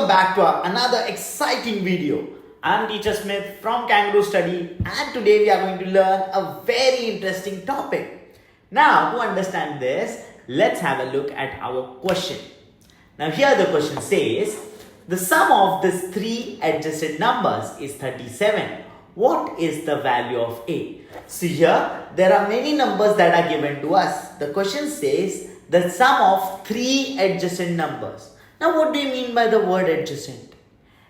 welcome back to another exciting video. I'm Teacher Smith from Kangaroo Study, and today we are going to learn a very interesting topic. Now, to understand this, let's have a look at our question. Now, here the question says, the sum of these three adjusted numbers is 37. What is the value of A? So here, there are many numbers that are given to us. The question says, the sum of three adjacent numbers. Now, what do you mean by the word adjacent?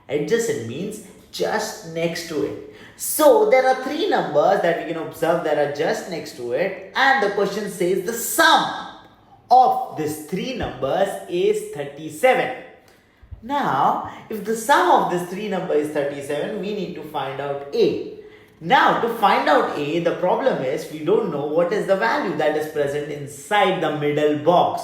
Adjacent means just next to it. So, there are three numbers that we can observe that are just next to it. And the question says the sum of these three numbers is 37. Now, if the sum of this three number is 37, we need to find out A. Now, to find out A, the problem is we don't know what is the value that is present inside the middle box.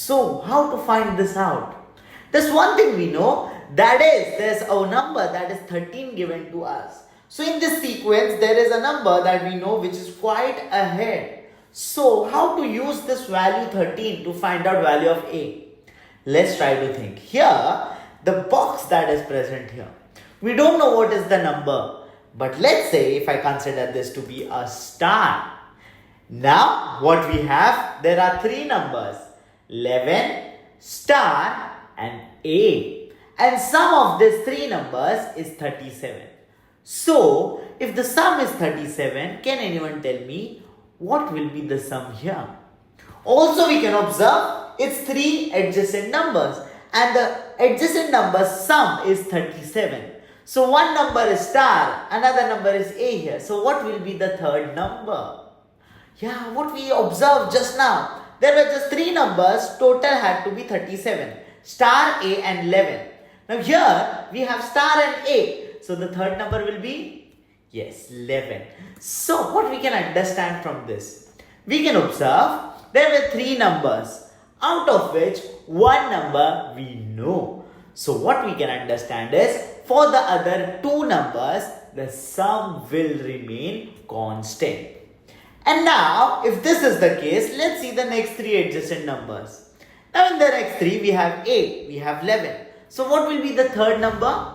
So, how to find this out? There's one thing we know, that is, there's a number that is 13 given to us. So, in this sequence, there is a number that we know which is quite ahead. So, how to use this value 13 to find out value of A? Let's try to think. Here, the box that is present here, we don't know what is the number. But let's say if I consider this to be a star. Now, what we have, there are three numbers, 11, star and A. And sum of these three numbers is 37. So, if the sum is 37, can anyone tell me what will be the sum here? Also, we can observe it's three adjacent numbers and the adjacent number's sum is 37. So, one number is star, another number is A here. So, what will be the third number? Yeah, what we observed just now. There were just three numbers, total had to be 37. Star, A and 11. Now, here we have star and A. So, the third number will be, yes, 11. So, what we can understand from this? We can observe there were three numbers, out of which one number we know. So, what we can understand is, for the other two numbers, the sum will remain constant. And now, if this is the case, let's see the next three adjacent numbers. Now, in the next three, we have A, we have 11. So, what will be the third number?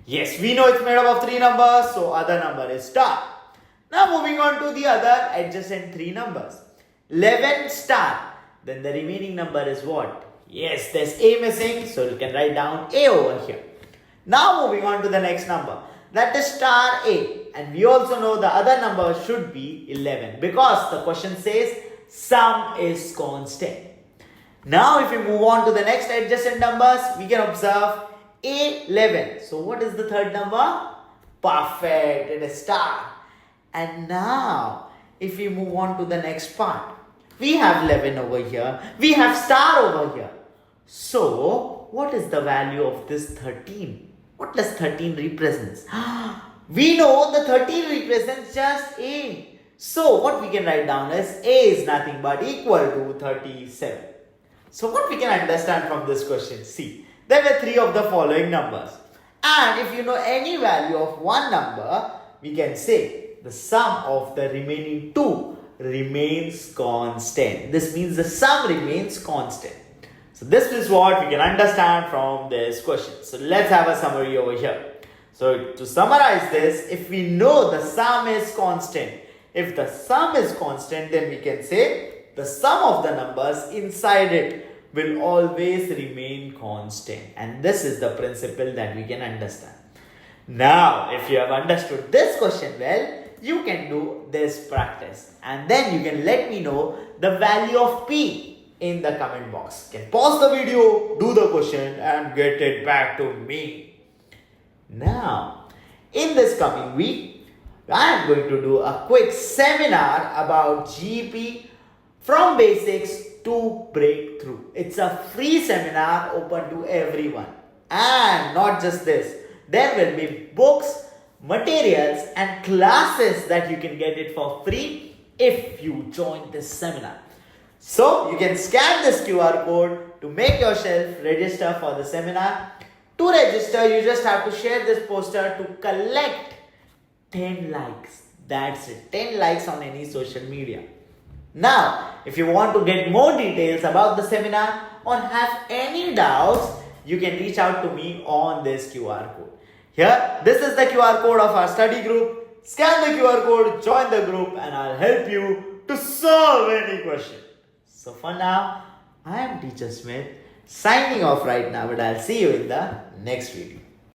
Yes, we know it's made up of three numbers, so other number is star. Now, moving on to the other adjacent three numbers. 11 star. Then the remaining number is what? Yes, there's A missing, so you can write down A over here. Now, moving on to the next number. That is star A. And we also know the other number should be 11 because the question says sum is constant. Now, if we move on to the next adjacent numbers, we can observe A11. So, what is the third number? Perfect, it is star. And now, if we move on to the next part, we have 11 over here, we have star over here. So, what is the value of this 13? What does 13 represent? We know the 13 represents just A. So, what we can write down is A is nothing but equal to 37. So, what we can understand from this question? See, there were three of the following numbers. And if you know any value of one number, we can say the sum of the remaining two remains constant. This means the sum remains constant. So, this is what we can understand from this question. So, let's have a summary over here. So, to summarize this, if we know the sum is constant, if the sum is constant, then we can say the sum of the numbers inside it will always remain constant. And this is the principle that we can understand. Now, if you have understood this question well, you can do this practice. And then you can let me know the value of P in the comment box. You can pause the video, do the question and get it back to me. Now, in this coming week, I am going to do a quick seminar about GEP from basics to breakthrough. It's a free seminar open to everyone. And not just this, there will be books, materials and classes that you can get it for free if you join this seminar. So, you can scan this QR code to make yourself register for the seminar. To register, you just have to share this poster to collect 10 likes. That's it, 10 likes on any social media. Now, if you want to get more details about the seminar or have any doubts, you can reach out to me on this QR code. Here, this is the QR code of our study group. Scan the QR code, join the group, and I'll help you to solve any question. So for now, I am Teacher Smith signing off right now, but I'll see you in the next video.